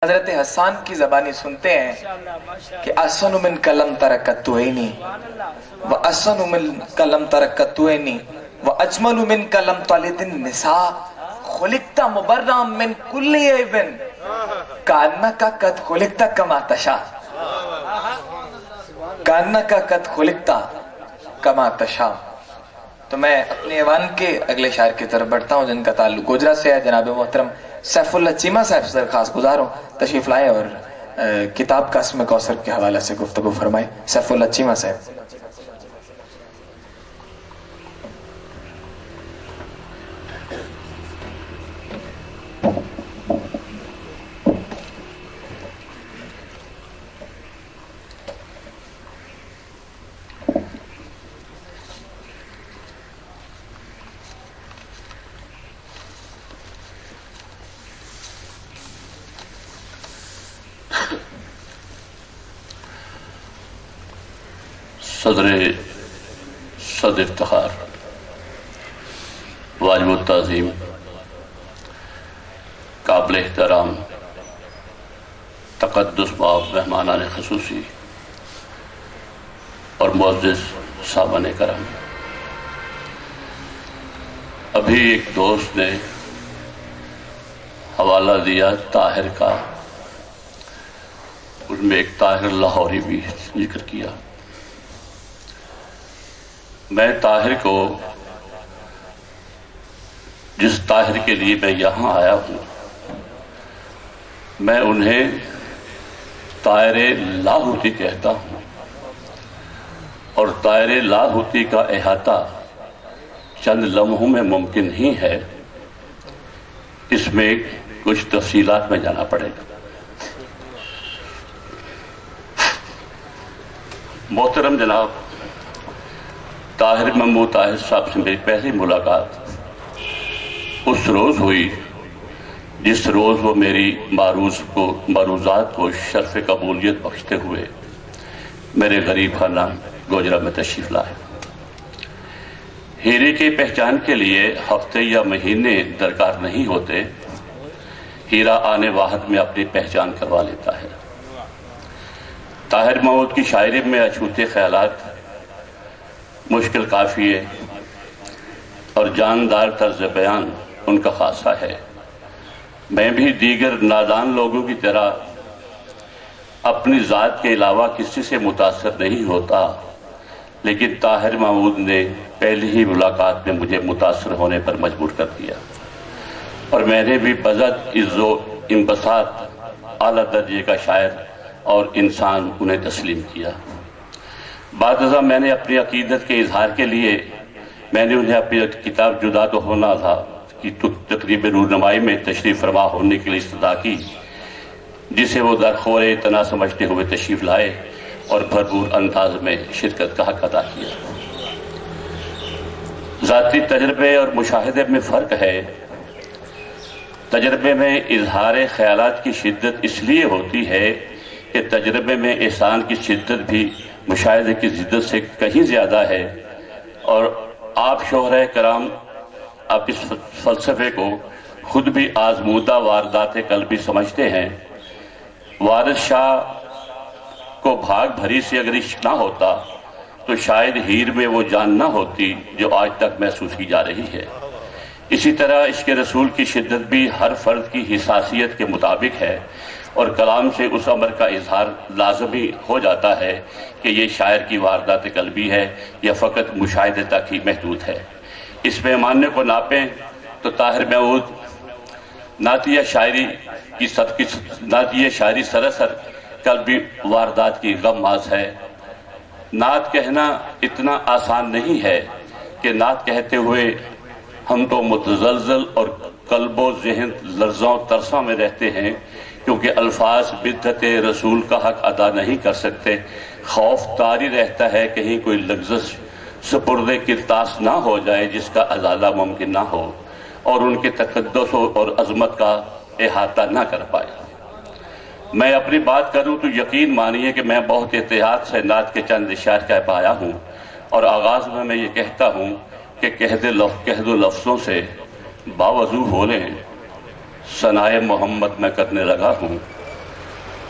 حضرت حسان کی زبانی سنتے ہیں کہ احسن من کلم ترکت عینی واحسن من کلم ترکت عینی واجمل من کلم طلد النساء خلقت مبرأ من کل عیب کانک قد خلقت کما تشاء کانک قد خلقت کما تشاء۔ تو میں اپنے ایوان کے اگلے شاعر کی طرف بڑھتا ہوں جن کا تعلق گوجرا سے ہے، جناب محترم سیف اللہ چیمہ صاحب سے درخواست گزار ہوں تشریف لائیں اور کتاب قاسم کوثر کے حوالے سے گفتگو فرمائیں۔ سیف اللہ چیمہ صاحب۔ صدر افتخار واجب التعظیم قابل احترام تقدس باب مہمانان خصوصی اور معزز صاحبان کرام، ابھی ایک دوست نے حوالہ دیا طاہر کا، اس میں ایک طاہر لاہوری بھی ذکر کیا۔ میں طاہر کو، جس طاہر کے لیے میں یہاں آیا ہوں، میں انہیں طاہر لاہوتی کہتا ہوں، اور طاہر لاہوتی کا احاطہ چند لمحوں میں ممکن ہی ہے، اس میں کچھ تفصیلات میں جانا پڑے گا۔ محترم جناب، طاہر محمود طاہر صاحب سے میری پہلی ملاقات اس روز ہوئی جس روز وہ میری معروضات کو شرف قبولیت بخشتے ہوئے میرے غریب خانہ گوجرا میں تشریف لائے۔ ہیرے کی پہچان کے لیے ہفتے یا مہینے درکار نہیں ہوتے، ہیرا آنے واحد میں اپنی پہچان کروا لیتا ہے۔ طاہر محمود کی شاعری میں اچھوتے خیالات، مشکل قافیے اور جاندار طرز بیان ان کا خاصہ ہے۔ میں بھی دیگر نادان لوگوں کی طرح اپنی ذات کے علاوہ کسی سے متاثر نہیں ہوتا، لیکن طاہر محمود نے پہلی ہی ملاقات میں مجھے متاثر ہونے پر مجبور کر دیا، اور میں نے بھی بذات عز و انبساط اعلیٰ درجے کا شاعر اور انسان انہیں تسلیم کیا۔ بعد ازاں میں نے اپنی عقیدت کے اظہار کے لیے میں نے انہیں اپنی کتاب جدا تو ہونا تھا کہ تقریب رونمائی میں تشریف فرما ہونے کے لیے استدعا کی، جسے وہ درخور اعتنا سمجھتے ہوئے تشریف لائے اور بھرپور انداز میں شرکت کا حق ادا کیا۔ ذاتی تجربے اور مشاہدے میں فرق ہے۔ تجربے میں اظہار خیالات کی شدت اس لیے ہوتی ہے کہ تجربے میں احسان کی شدت بھی مشاہدے کی شدت سے کہیں زیادہ ہے، اور آپ شہرائے کرام آپ اس فلسفے کو خود بھی آزمودہ واردات قلبی سمجھتے ہیں۔ وارث شاہ کو بھاگ بھری سے اگر عشق نہ ہوتا تو شاید ہیر میں وہ جان نہ ہوتی جو آج تک محسوس کی جا رہی ہے۔ اسی طرح عشق رسول کی شدت بھی ہر فرد کی حساسیت کے مطابق ہے، اور کلام سے اس امر کا اظہار لازمی ہو جاتا ہے کہ یہ شاعر کی واردات قلبی ہے یا فقط مشاہدے تک ہی محدود ہے۔ اس پیمانے کو ناپیں تو طاہر محمود نعتیہ شاعری سراسر قلبی واردات کی غماز ہے۔ نعت کہنا اتنا آسان نہیں ہے کہ نعت کہتے ہوئے ہم تو متزلزل اور قلب و ذہن لرزاں ترساں میں رہتے ہیں، کیونکہ الفاظ بدعت رسول کا حق ادا نہیں کر سکتے۔ خوف طاری رہتا ہے کہیں کوئی لغزش سپرد کرتاس نہ ہو جائے جس کا ازالہ ممکن نہ ہو، اور ان کے تقدس اور عظمت کا احاطہ نہ کر پائے۔ میں اپنی بات کروں تو یقین مانیے کہ میں بہت احتیاط سے نعت کے چند اشعار کہہ پایا ہوں، اور آغاز میں یہ کہتا ہوں کہ کہہ دو لفظوں سے باوضو بولیں ثنائے محمد میں کرنے لگا ہوں۔